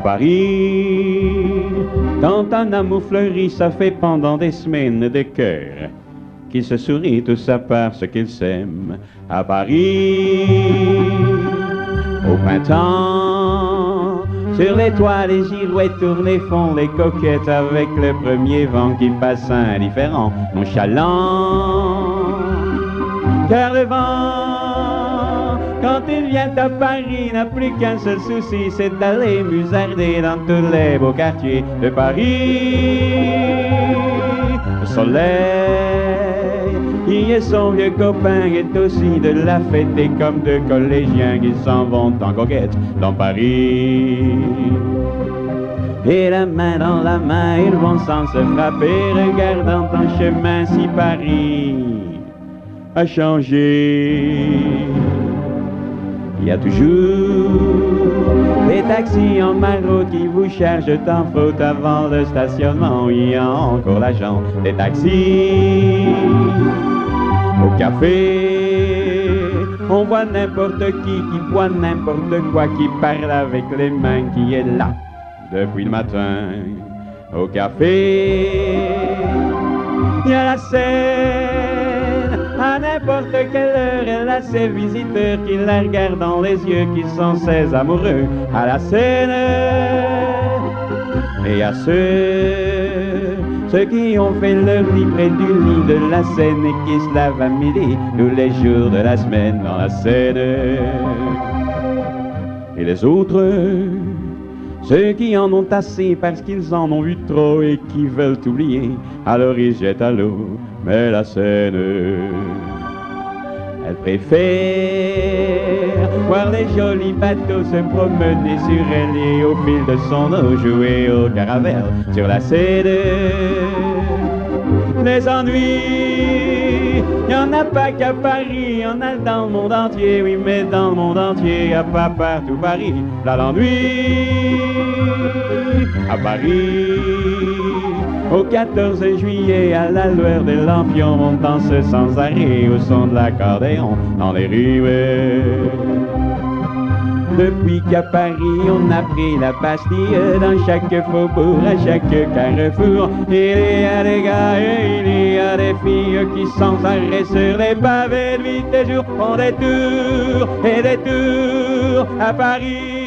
Paris, quand un amour fleurit, ça fait pendant des semaines des cœurs qui se sourient tous à part ce qu'ils s'aiment. À Paris, au printemps, sur les toits, les girouettes tournent font les coquettes avec le premier vent qui passe indifférent, nonchalant. Car le vent, quand il vient à Paris, n'a plus qu'un seul souci, c'est d'aller musarder dans tous les beaux quartiers de Paris. Le soleil, qui est son vieux copain, est aussi de la fête, et comme deux collégiens qui s'en vont en coquette dans Paris. Et la main dans la main, ils vont sans se frapper, regardant en chemin si Paris a changé. Il y a toujours des taxis en maraude qui vous chargent en faute avant le stationnement. Il y a encore l'agent des taxis. Au café, on voit n'importe qui boit n'importe quoi, qui parle avec les mains, qui est là depuis le matin. Au café, il y a la scène, à n'importe quelle heure, elle a ses visiteurs qui la regardent dans les yeux, qui sont ses amoureux à la scène. Et à ceux qui ont fait leur lit près du lit de la Seine et qui se lavent à midi tous les jours de la semaine dans la Seine. Et les autres, ceux qui en ont assez parce qu'ils en ont vu trop et qui veulent oublier, alors ils jettent à l'eau, mais la Seine, elle préfère voir les jolis bateaux se promener sur elle et au fil de son eau jouer au caravelle sur la Seine. Les ennuis, y en a pas qu'à Paris, y en a dans le monde entier, oui, mais dans le monde entier, y a pas partout Paris, là l'ennui. À Paris, au 14 juillet, à la lueur des lampions, on danse sans arrêt au son de l'accordéon dans les rues. Depuis qu'à Paris on a pris la Bastille, dans chaque faubourg, à chaque carrefour, il y a des gars et il y a des filles qui sans arrêt sur les pavés de nuit et jour font des tours et des tours à Paris.